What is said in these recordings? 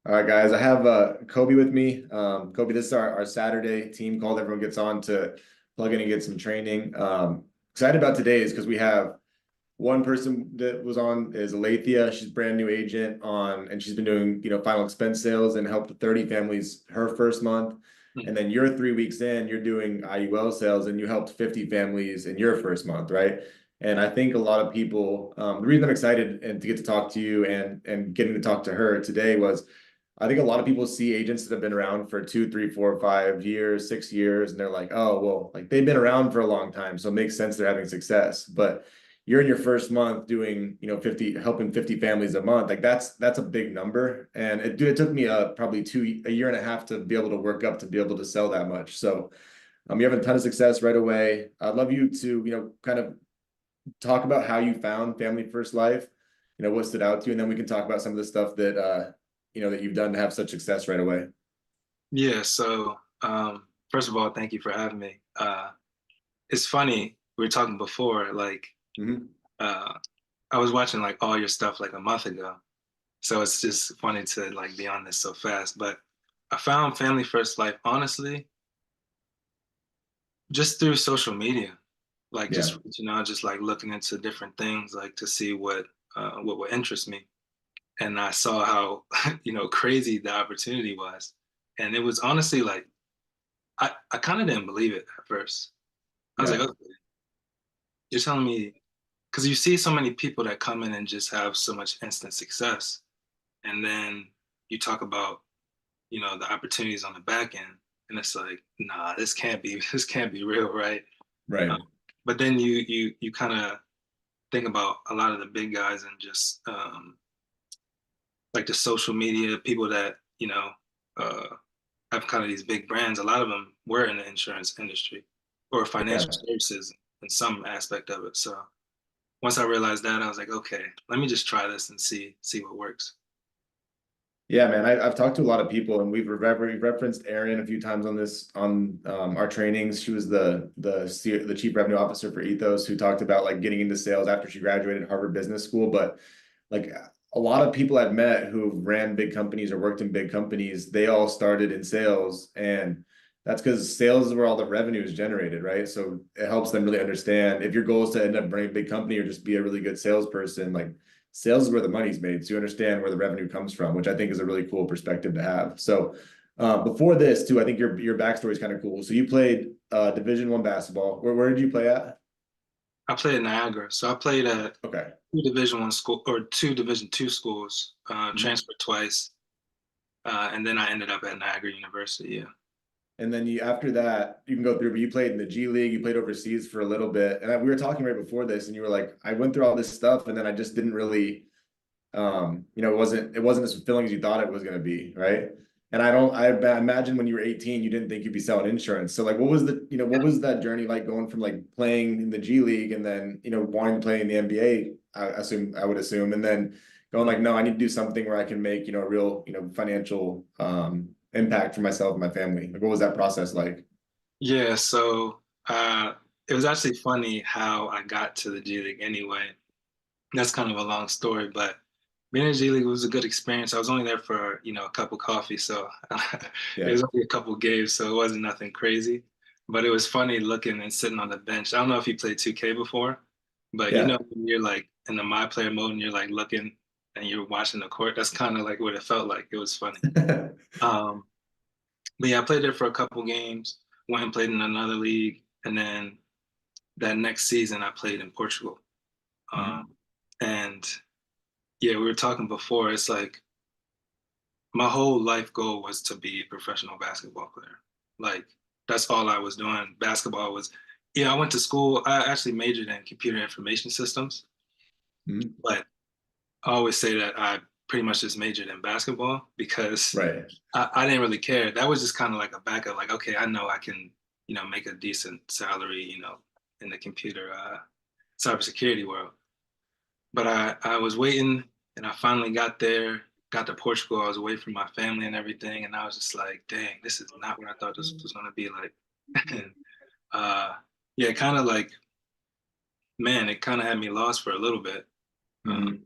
All right, guys. I have Kobe with me. Kobe, this is our Saturday team call. Everyone gets on to plug in and get some training. Excited about today is because we have one person that was on is Alethea. She's a brand new agent on, and she's been doing, final expense sales and helped 30 families her first month. And then you're 3 weeks in, you're doing IUL sales and you helped 50 families in your first month, right? And I think a lot of people, the reason I'm excited and to get to talk to you and getting to talk to her today was I think a lot of people see agents that have been around for 2, 3, 4, 5 years, 6 years, and they're like, oh, well, like they've been around for a long time. So it makes sense they're having success. But you're in your first month doing, 50, helping 50 families a month. Like that's a big number. And it took me probably a year and a half to be able to work up to be able to sell that much. So you're having a ton of success right away. I'd love you to, kind of talk about how you found Family First Life, what stood out to you, and then we can talk about some of the stuff that that you've done to have such success right away. Yeah, so first of all, thank you for having me. It's funny, we were talking before, like Hmm. uh I was watching like all your stuff like a month ago. So it's just funny to like be on this so fast. But I found Family First Life honestly just through social media. Like Yeah. just just like looking into different things like to see what would interest me. And I saw how crazy the opportunity was. And it was honestly like I kind of didn't believe it at first. I was like, Yeah. okay, you're telling me because you see so many people that come in and just have so much instant success, and then you talk about the opportunities on the back end, and it's like, nah, this can't be this can't be real, right? Right. Um, but then you kind of think about a lot of the big guys and just like the social media people that uh, have kind of these big brands. A lot of them were in the insurance industry or financial Yeah. services in some aspect of it. So once I realized that, I was like, okay, let me just try this and see what works. Yeah, man. I've talked to a lot of people, and we've referenced Erin a few times on this on our trainings. She was the chief revenue officer for Ethos, who talked about like getting into sales after she graduated Harvard Business School. But like a lot of people I've met who ran big companies or worked in big companies, they all started in sales, and that's because sales is where all the revenue is generated, right? So it helps them really understand if your goal is to end up running a big company or just be a really good salesperson, like sales is where the money's made. So you understand where the revenue comes from, which I think is a really cool perspective to have. So before this too, I think your backstory is kind of cool. So you played Division I basketball. Where did you play at? I played at Niagara, so I played at Okay. two Division I school or two Division II schools. Mhm. Transferred twice, and then I ended up at Niagara University. Yeah. And then after that, you can go through, but you played in the G League, you played overseas for a little bit. And we were talking right before this, and you were like, I went through all this stuff, and then I just didn't really, it wasn't as fulfilling as you thought it was going to be, right? And I imagine when you were 18, you didn't think you'd be selling insurance. So like, what was that journey like going from like playing in the G League and then, wanting to play in the NBA, I would assume, and then going like, no, I need to do something where I can make, a real, financial, impact for myself and my family. Like, what was that process like? Yeah, so it was actually funny how I got to the G League anyway. That's kind of a long story, but being in G League was a good experience. I was only there for, a cup of coffee, so it Yeah. was only a couple games, so it wasn't nothing crazy. But it was funny looking and sitting on the bench. I don't know if you played 2K before, but Yeah. when you're like in the my player mode and you're like looking and you're watching the court, that's kind of like what it felt like. It was funny. Um, but yeah, I played there for a couple games, went and played in another league, and then that next season I played in Portugal. Mhm. And yeah, we were talking before. It's like my whole life goal was to be a professional basketball player. Like that's all I was doing. Basketball was, yeah, I went to school. I actually majored in computer information systems, Mhm. but I always say that I pretty much just majored in basketball because Right. I didn't really care. That was just kind of like a backup. Like, okay, I know I can, make a decent salary, in the computer cybersecurity world. But I was waiting and I finally got there, got to Portugal. I was away from my family and everything. And I was just like, dang, this is not what I thought this was going to be like. And uh, yeah, kind of like, man, it kind of had me lost for a little bit. Um, Mhm.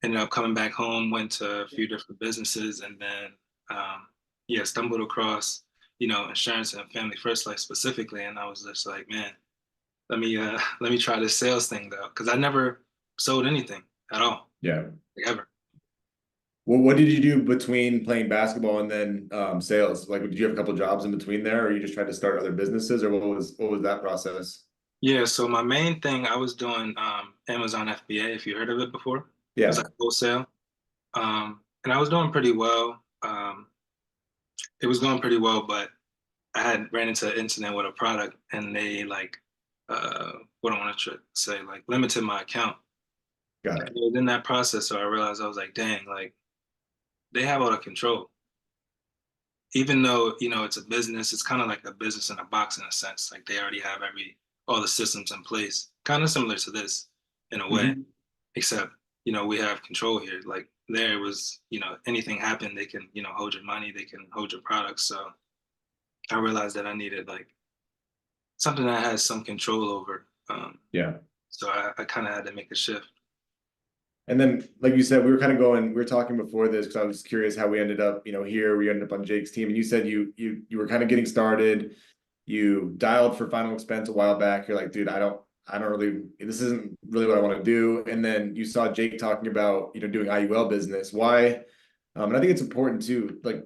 ended up coming back home, went to a few different businesses, and then yeah, stumbled across, insurance and family first life specifically. And I was just like, man, let me try this sales thing though, because I never sold anything at all, Yeah. like, ever. Well, what did you do between playing basketball and then sales? Like, did you have a couple jobs in between there, or you just tried to start other businesses, or what was that process? Yeah, so my main thing, I was doing Amazon FBA, if you heard of it before. It was like Yeah, wholesale. And I was doing pretty well. It was going pretty well, but I had ran into an incident with a product, and they like what I want to say, like limited my account. got And it. within that process, so I realized, I was like, dang, like they have all the control. Even though, it's a business, it's kind of like a business in a box in a sense. Like they already have all the systems in place, kind of similar to this in a way, Hmm. except, we have control here. Like there was, anything happened, they can, hold your money, they can hold your products. So I realized that I needed like something that has some control over. Yeah. So I kind of had to make a shift. And then, like you said, we were talking before this because I was curious how we ended up, here. We ended up on Jake's team, and you said you were kind of getting started. You dialed for final expense a while back. You're like, dude, I don't really, this isn't really what I want to do. And then you saw Jake talking about, doing IUL business. Why? And I think it's important too. Like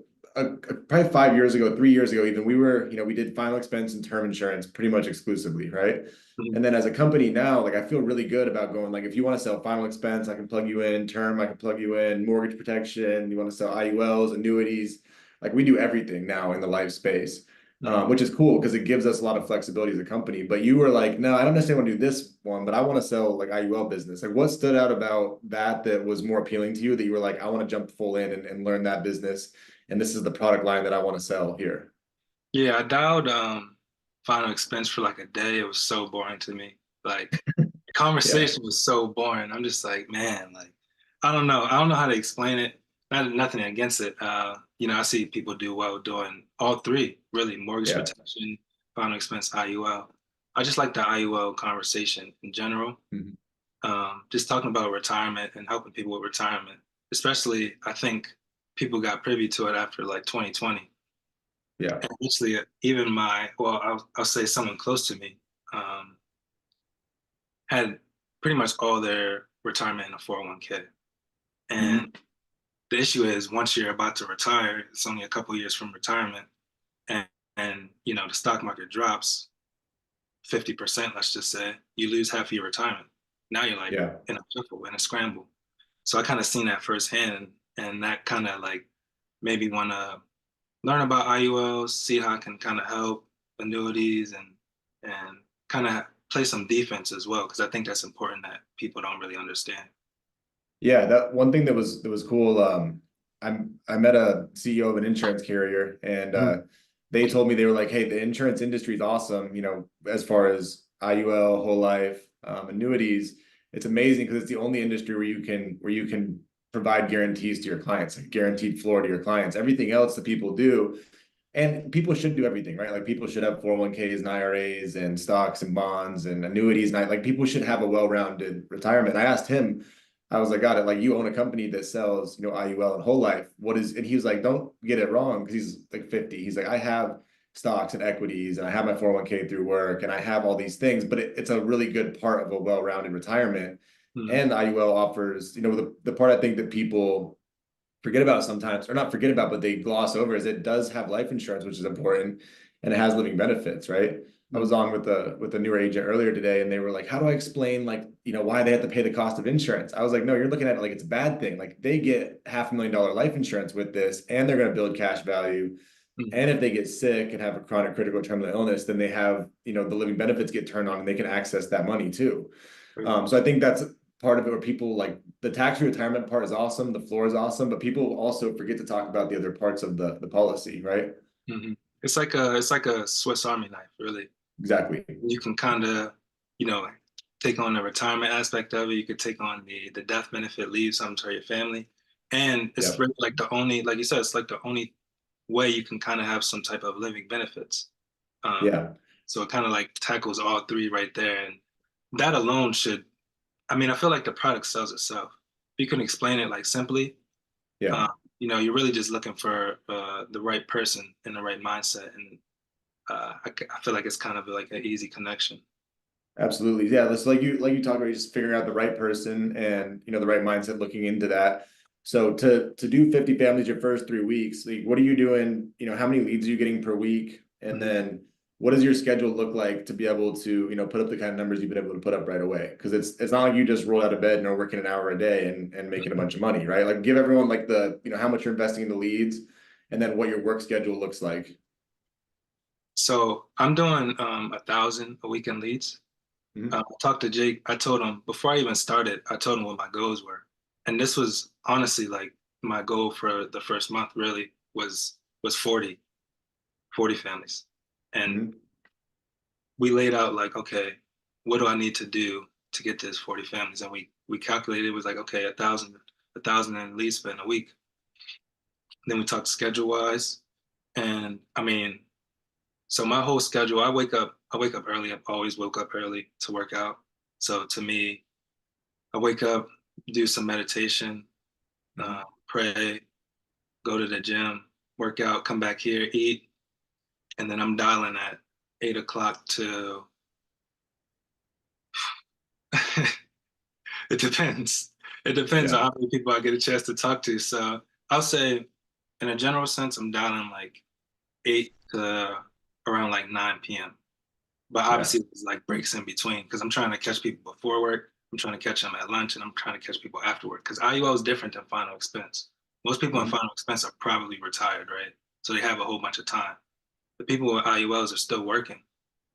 probably 5 years ago, 3 years ago, even we did final expense and term insurance pretty much exclusively, right? Mhm. And then as a company now, like I feel really good about going, like, if you want to sell final expense, I can plug you in term, I can plug you in mortgage protection. You want to sell IULs, annuities, like we do everything now in the life space. Mhm. Which is cool because it gives us a lot of flexibility as a company. But you were like, no, I don't necessarily want to do this one, but I want to sell like IUL business. Like, what stood out about that was more appealing to you that you were like, I want to jump full in and learn that business, and this is the product line that I want to sell here. Yeah, I dialed final expense for like a day. It was so boring to me. Like the Yeah, conversation was so boring. I'm just like, man, like I don't know. I don't know how to explain it. Nothing against it. I see people do well doing all three, really, mortgage yeah. protection, final expense, IUL. I just like the IUL conversation in general. Mhm. Just talking about retirement and helping people with retirement, especially I think people got privy to it after like 2020. Yeah. And actually, even well, I'll say someone close to me um, had pretty much all their retirement in a 401k. Mhm. And the issue is once you're about to retire, it's only a couple years from retirement, and the stock market drops 50%, let's just say, you lose half of your retirement. Now you're like Yeah. in a shuffle, in a scramble. So I kind of seen that firsthand, and that kind of like made me want to learn about IULs, see how I can kind of help annuities and kind of play some defense as well, because I think that's important that people don't really understand. Yeah, that one thing that was cool. I met a CEO of an insurance carrier, and Mhm. they told me they were like, "Hey, the insurance industry is awesome. As far as IUL, whole life, annuities, it's amazing because it's the only industry where you can provide guarantees to your clients, like guaranteed floor to your clients. Everything else that people do, and people should do everything, right? Like people should have 401ks and IRAs and stocks and bonds and annuities. And like people should have a well-rounded retirement. I asked him, I was like, got it. Like you own a company that sells, IUL and whole life. And he was like, don't get it wrong. Cause he's like 50. He's like, I have stocks and equities and I have my 401k through work and I have all these things, but it's a really good part of a well-rounded retirement. Mhm. And IUL offers, the part I think that people forget about sometimes, or not forget about, but they gloss over is it does have life insurance, which is important, and it has living benefits, right? I was Mhm. on with a newer agent earlier today, and they were like, "How do I explain like why they have to pay the cost of insurance?" I was like, "No, you're looking at it like it's a bad thing. Like they get $500,000 life insurance with this, and they're going to build cash value. Mhm. And if they get sick and have a chronic critical terminal illness, then they have the living benefits get turned on, and they can access that money too." So I think that's part of it where people like the tax-free retirement part is awesome, the floor is awesome, but people also forget to talk about the other parts of the policy, right? Mhm. It's like a Swiss Army knife, really. Exactly. You can kind of, you know, take on the retirement aspect of it. You could take on the death benefit, leave something to your family, and it's Yep. really like the only, like you said, it's like the only way you can kind of have some type of living benefits. Um, Yeah. so it kind of like tackles all three right there, and that alone should. I mean, I feel like the product sells itself. you can explain it like simply, Yeah. uh, you're really just looking for the right person in the right mindset, and I feel like it's kind of like an easy connection. Absolutely. Yeah. That's like you talked about, just figuring out the right person and the right mindset looking into that. So to do 50 families your first 3 weeks, like what are you doing? How many leads are you getting per week? And Mhm. then what does your schedule look like to be able to, put up the kind of numbers you've been able to put up right away? Because it's not like you just roll out of bed and are working an hour a day and making a bunch of money, right? Like give everyone like how much you're investing in the leads and then what your work schedule looks like. So I'm doing 1,000 a week in leads. Mhm. I talked to Jake. I told him before I even started, I told him what my goals were. And this was honestly like my goal for the first month really was 40 families. And Mhm. we laid out like, okay, what do I need to do to get this 40 families? And we calculated it was like, okay, a thousand in leads spent a week. Then we talked schedule wise. And I mean, so my whole schedule, I wake up early. I've always woke up early to work out. So to me, I wake up, do some meditation, Mhm. pray, go to the gym, work out, come back here, eat, and then I'm dialing at 8 o'clock to. It depends. It depends on Yeah. how many people I get a chance to talk to. So I'll say, in a general sense, I'm dialing like 8 to around like 9 p.m. But Yeah. obviously, there's like breaks in between because I'm trying to catch people before work. I'm trying to catch them at lunch, and I'm trying to catch people after work. Because IUL is different than final expense. Most people in Mhm. final expense are probably retired, right? So they have a whole bunch of time. The people with IULs are still working.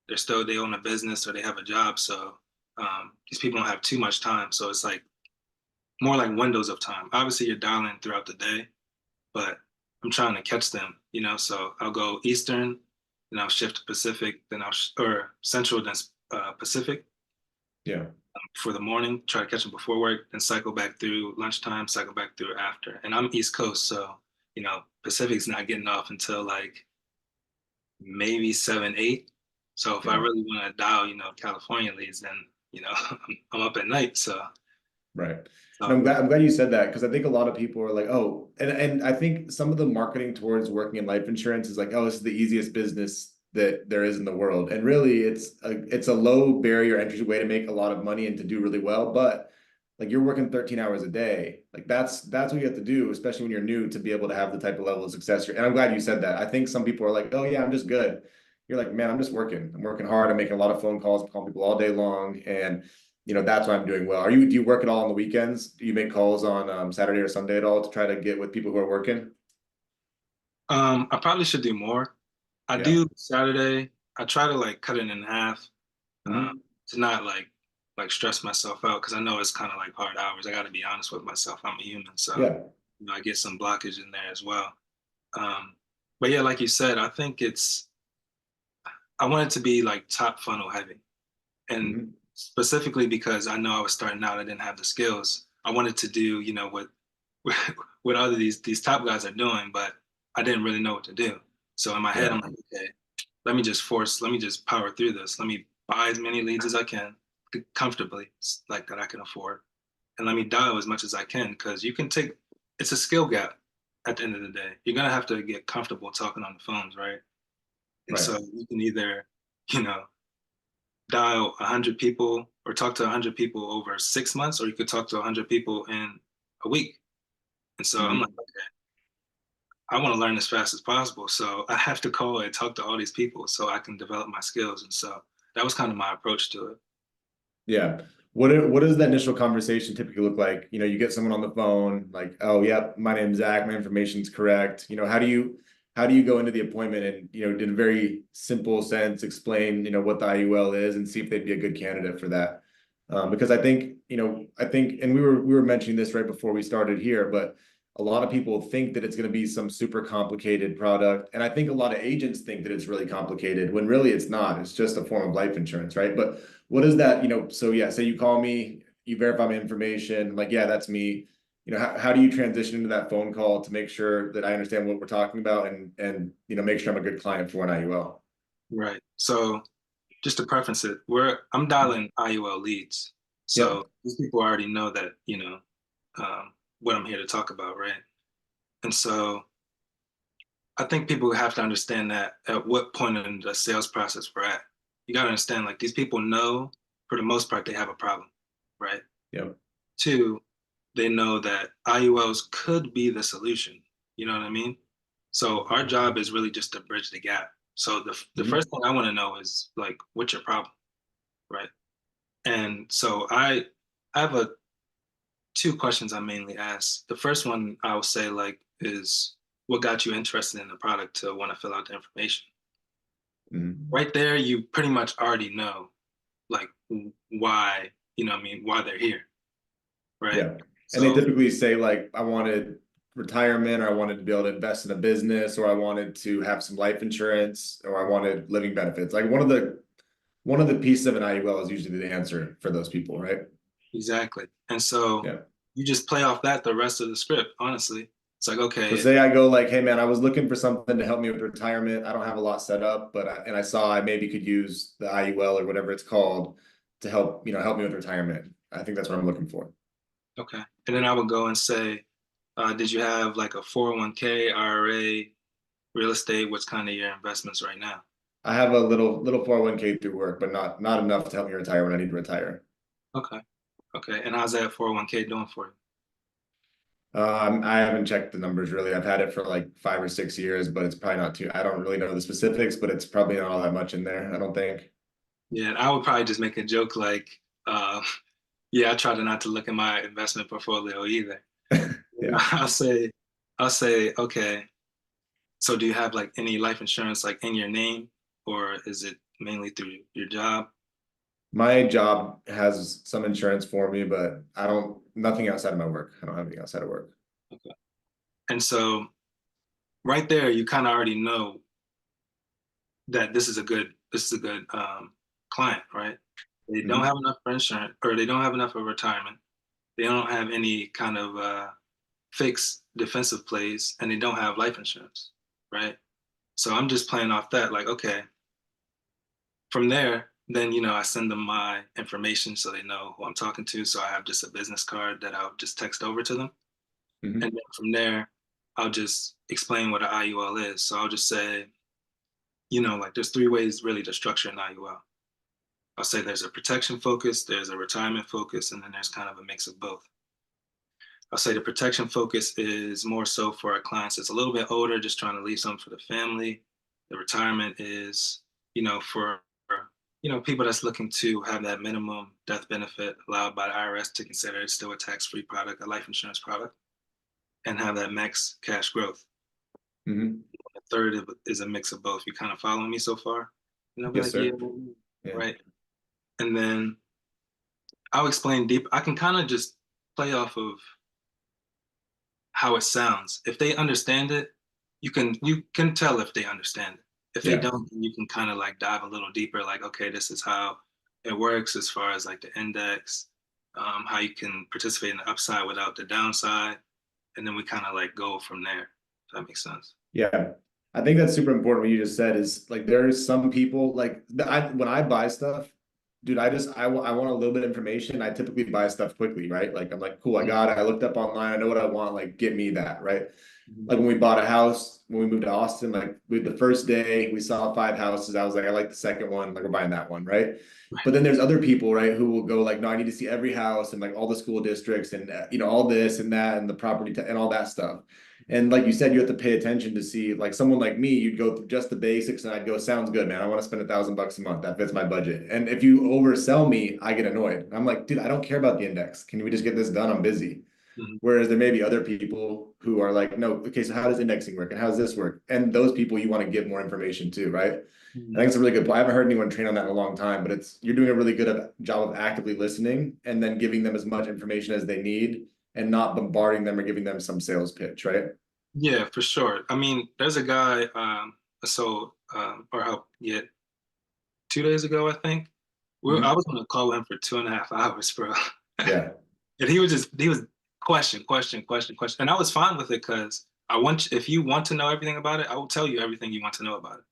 They own a business or they have a job. So these people don't have too much time. So it's like more like windows of time. Obviously, you're dialing throughout the day, but I'm trying to catch them. So I'll go Eastern, then I'll shift to Pacific, then or Central, then Pacific Yeah. for the morning. Try to catch them before work, then cycle back through lunchtime, cycle back through after. And I'm East Coast, so Pacific's not getting off until like maybe 7, 8. So if I Yeah. really want to dial, California leads, then I'm up at night. So Right. And so I'm glad you said that because I think a lot of people are like, oh, and I think some of the marketing towards working in life insurance is like, oh, this is the easiest business that there is in the world. And really it's a low barrier entry way to make a lot of money and to do really well. But like you're working 13 hours a day. Like that's what you have to do, especially when you're new, to be able to have the type of level of success and I'm glad you said that. I think some people are like, oh yeah, I'm just good. You're like, man, I'm just working. I'm working hard. I'm making a lot of phone calls, I'm calling people all day long. And that's why I'm doing well. Do you work at all on the weekends? Do you make calls on Saturday or Sunday at all to try to get with people who are working? I probably should do more. I Yeah. do Saturday. I try to like cut it in half, um, Hmm. to not like stress myself out because I know it's kind of like hard hours. I got to be honest with myself. I'm a human, so Yeah. I get some blockage in there as well. Um, but yeah, like you said, I want it to be like top funnel heavy, and Hmm. specifically because I know I was starting out, I didn't have the skills. I wanted to do what what other these top guys are doing, but I didn't really know what to do. So in my head, Yeah. I'm like, okay, let me just power through this. Let me buy as many leads as I can comfortably, like that I can afford, and let me dial as much as I can because it's a skill gap at the end of the day. You're gonna have to get comfortable talking on the phones, right? And Right. so you can either, you know, dial 100 people or talk to 100 people over 6 months, or you could talk to 100 people in a week. And so I'm like, Hmm. okay, I want to learn as fast as possible. So I have to call and talk to all these people so I can develop my skills. And so that was kind of my approach to it. Yeah. What does that initial conversation typically look like? You get someone on the phone, like, oh, yep, my name's Zach, my information's correct. How do you go into the appointment and, in a very simple sense, explain, what the IUL is and see if they'd be a good candidate for that. Because I think, and we were mentioning this right before we started here, but a lot of people think that it's going to be some super complicated product. And I think a lot of agents think that it's really complicated when really it's not. It's just a form of life insurance, right? But what is that, so yeah, say you call me, you verify my information, like, yeah, that's me. How do you transition into that phone call to make sure that I understand what we're talking about and make sure I'm a good client for an IUL? Right. So just to preference it, I'm dialing IUL leads. Yep. So these people already know that, what I'm here to talk about, right? And so I think people have to understand that at what point in the sales process we're at. You got to understand, like, these people know for the most part they have a problem, right? Yep. Two, they know that IULs could be the solution. You know what I mean? So our job is really just to bridge the gap. So the Mhm. first thing I want to know is, like, what's your problem, right? And so I have a two questions I mainly ask. The first one I would say, like, is what got you interested in the product to want to fill out the information? Mhm. Right there, you pretty much already know, like, why, why they're here, right? Yeah. And they So typically say like, I wanted retirement, or I wanted to be able to invest in a business, or I wanted to have some life insurance, or I wanted living benefits. Like one of the pieces of an IUL is usually the answer for those people, right? exactly. And so Yeah. you just play off that the rest of the script, honestly. It's like, So okay, say I go like, hey man, I was looking for something to help me with retirement. I don't have a lot set up, but I saw I maybe could use the IUL or whatever it's called to help me with retirement. I think that's what I'm looking for. okay. And then I would go and say, did you have like a 401k, IRA, real estate? What's kind of your investments right now? I have a little 401k through work, but not enough to help me retire when I need to retire. Okay. Okay. And how's that 401k doing for you? I haven't checked the numbers really. I've had it for like 5 or 6 years, but it's probably not too. I don't really know the specifics, but it's probably not all that much in there. I don't think. Yeah, and I would probably just make a joke like, uh, yeah, I try to not to look at my investment portfolio either. Yeah. I'll say, okay, so do you have like any life insurance like in your name, or is it mainly through your job? My job has some insurance for me, but nothing outside of my work. I don't have anything outside of work. Okay. And so right there, you kind of already know that this is a good client, right? They don't have Hmm. enough for insurance, or they don't have enough for retirement. They don't have any kind of fixed defensive plays, and they don't have life insurance, right? So I'm just playing off that, like, okay, from there, then I send them my information so they know who I'm talking to. So I have just a business card that I'll just text over to them, and Hmm. then from there, I'll just explain what an IUL is. So I'll just say, like, there's three ways really to structure an IUL. I'll say there's a protection focus, there's a retirement focus, and then there's kind of a mix of both. I'll say the protection focus is more so for our clients that's a little bit older, just trying to leave something for the family. The retirement is, for people that's looking to have that minimum death benefit allowed by the IRS to consider it still a tax-free product, a life insurance product, and have that max cash growth. Hmm. The third is a mix of both. You kind of following me so far? And I'll be Yes, like, yeah, sir. Yeah. right. And then I'll explain deep. I can kind of just play off of how it sounds. If they understand it, you can tell if they understand it. If they Yeah. don't, you can kind of like dive a little deeper, like, okay, this is how it works as far as like the index, how you can participate in the upside without the downside, and then we kind of like go from there. If that makes sense. Yeah. I think that's super important what you just said is like there's some people like when I buy stuff, dude, I want a little bit of information. I typically buy stuff quickly, right? Like I'm like, cool, I got it. I looked up online. I know what I want. Like, get me that, right? Mhm. Like when we bought a house, when we moved to Austin, like the first day we saw 5 houses. I was like, I like the second one. Like we're buying that one, right? But then there's other people, right, who will go like, no, I need to see every house and like all the school districts and all this and that and the property and all that stuff. And like you said, you have to pay attention to see like someone like me, you'd go through just the basics and I'd go, sounds good, man. I want to spend $1,000 a month. That fits my budget. And if you oversell me, I get annoyed. I'm like, dude, I don't care about the index. Can we just get this done? I'm busy. Mhm. Whereas there may be other people who are like, no, okay, so how does indexing work and how does this work? And those people you want to give more information to, right? I Mhm. think it's a really good point. I haven't heard anyone train on that in a long time, but you're doing a really good job of actively listening and then giving them as much information as they need and not bombarding them or giving them some sales pitch, right? Yeah, for sure. I mean, there's a guy, or help, yeah, 2 days ago, I think. I Mhm. was on a call with him for 2.5 hours, bro. Yeah. And he was question, question, question, question. And I was fine with it because if you want to know everything about it, I will tell you everything you want to know about it.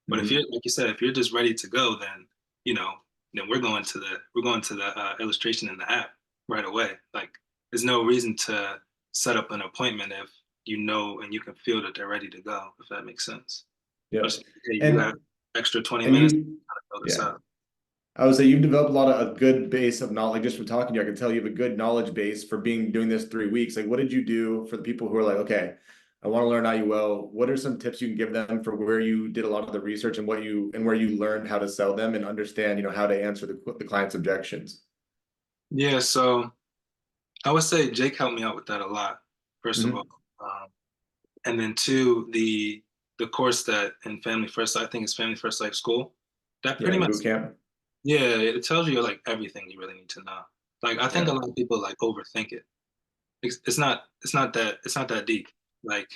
But if you're, Mhm. like you said, if you're just ready to go, then, you know, then we're going to the illustration in the app right away. Like, there's no reason to set up an appointment if you know and you can feel that they're ready to go, if that makes sense. Yep. Just, hey, you have And extra 20 and minutes to you, fill this yeah. out. I would say you've developed a good base of knowledge just from talking to you. I can tell you have a good knowledge base for doing this 3 weeks. Like, what did you do for the people who are like, okay, I want to learn IUL? What are some tips you can give them for where you did a lot of the research and where you learned how to sell them and understand, how to answer the client's objections? Yeah, so I would say Jake helped me out with that a lot, first of all. Hmm. Um, and then two, the course that in Family First, I think it's Family First Life School. That Yeah, pretty the much, boot camp. yeah, it tells you like everything you really need to know. Like I think a Yeah, lot of people like overthink it. It's not that deep. Like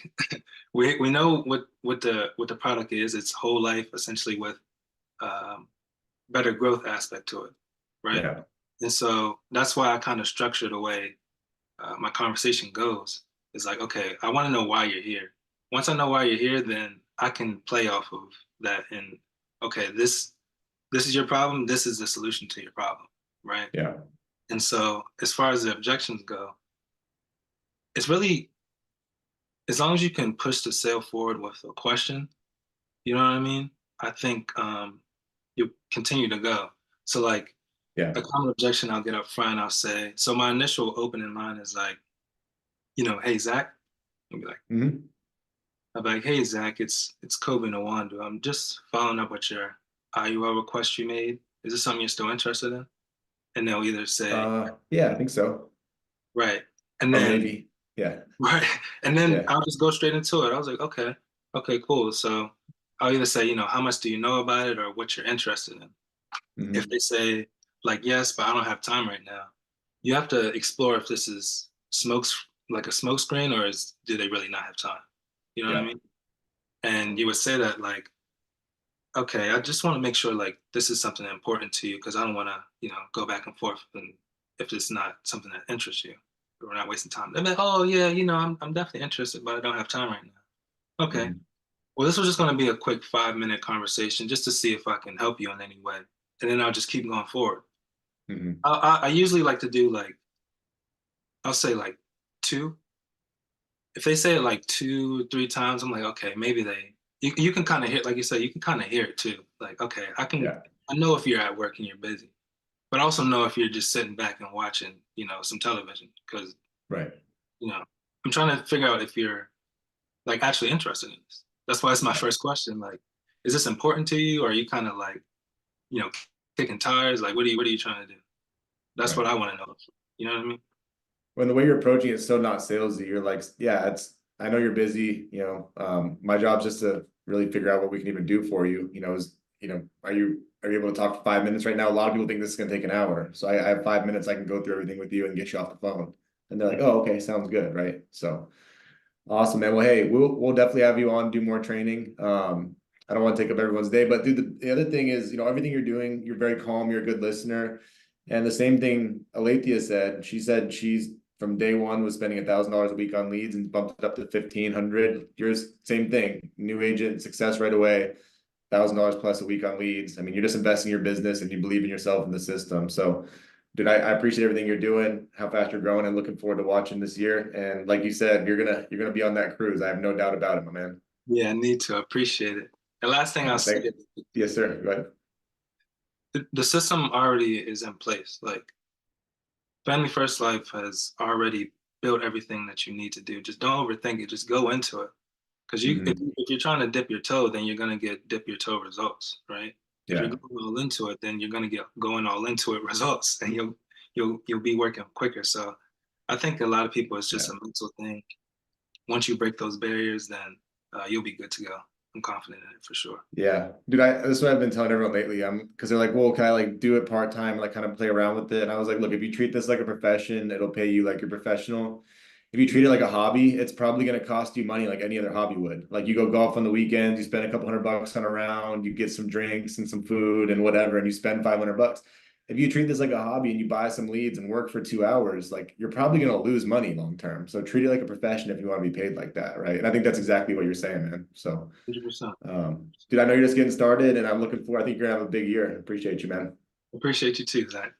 we know what the product is. It's whole life essentially with um, better growth aspect to it, right? yeah, And so that's why I kind of structure the way my conversation goes. Is like, okay, I want to know why you're here. Once I know why you're here, then I can play off of that and okay, this is your problem. This is the solution to your problem, right? yeah, And so as far as the objections go, it's really as long as you can push the sale forward with a question, you know what I mean? I think you continue to go. So like yeah. a common objection I'll get up front, I'll say, so my initial opening line is like, hey Zach, I'll be like, Hmm. hey Zach, it's Kobi Nwandu. I'm just following up with your IUL request you made. Is this something you're still interested in? And they'll either say, Yeah, I think so. right. And Or then maybe. Yeah, right. And then yeah. I'll just go straight into it. I was like, okay, cool. So I'll either say, how much do you know about it or what you're interested in. If Hmm. they say like yes, but I don't have time right now, you have to explore if this is smokes like a smoke screen or do they really not have time? You know what I Yeah, mean? And you would say that like, okay, I just want to make sure like this is something important to you because I don't want to, go back and forth and if it's not something that interests you, we're not wasting time. They're like, oh yeah, I'm definitely interested, but I don't have time right now. Okay. hmm, Well, this was just going to be a quick 5-minute conversation just to see if I can help you in any way. And then I'll just keep going forward. hmm. I usually like to do like, I'll say like two. If they say it like 2, 3 times, I'm like, okay, maybe you can kind of hear, like you said, you can kind of hear it too. Like, okay, Yeah, I know if you're at work and you're busy, but I also know if you're just sitting back and watching, some television because, right. you know, I'm trying to figure out if you're like actually interested in this. That's why it's my Yeah, first question. Like, is this important to you? Or are you kind of like, you know, kicking tires? Like, what are you trying to do? That's right. what I want to know. You know what I mean? When the way you're approaching it's so not salesy, you're like, yeah, I know you're busy, my job's just to really figure out what we can even do for you. Are you able to talk for 5 minutes right now? A lot of people think this is gonna take an hour. So I have 5 minutes, I can go through everything with you and get you off the phone. And they're like, oh, okay, sounds good, right? So awesome, man. Well, hey, we'll definitely have you on, do more training. I don't want to take up everyone's day, but dude, the other thing is, everything you're doing, you're very calm, you're a good listener. And the same thing Alethea said. She said she's from day one was spending $1,000 a week on leads and bumped it up to 1,500. Yours, same thing. New agent success right away. $1,000 plus a week on leads. I mean, you're just investing in your business and you believe in yourself and the system. So dude, I appreciate everything you're doing, how fast you're growing, and looking forward to watching this year. And like you said, you're gonna be on that cruise. I have no doubt about it, my man. Yeah, I need to appreciate it. The last thing I'll say Thank. is Yes, sir. Go ahead. the system already is in place. Like Family First Life has already built everything that you need to do. Just don't overthink it. Just go into it. Because Hmm. if you're trying to dip your toe, then you're gonna get dip your toe results, right? If you're Yeah, going all into it, then you're gonna get going all into it results, and you'll be working quicker. So I think a lot of people it's just yeah. a mental thing. Once you break those barriers, then you'll be good to go. I'm confident in it for sure. Yeah, dude, this is what I've been telling everyone lately. Because they're like, well, can I like do it part-time, like kind of play around with it? And I was like, look, if you treat this like a profession, it'll pay you like your professional. If you treat it like a hobby, it's probably going to cost you money like any other hobby would. Like you go golf on the weekends, you spend a couple $100 on a round, you get some drinks and some food and whatever, and you spend $500. If you treat this like a hobby and you buy some leads and work for 2 hours, like you're probably going to lose money long term. So treat it like a profession if you want to be paid like that, right? And I think that's exactly what you're saying, man. So 100%. dude, I know you're just getting started and I'm looking for, I think you're gonna have a big year. Appreciate you, man. Appreciate you too, Zach.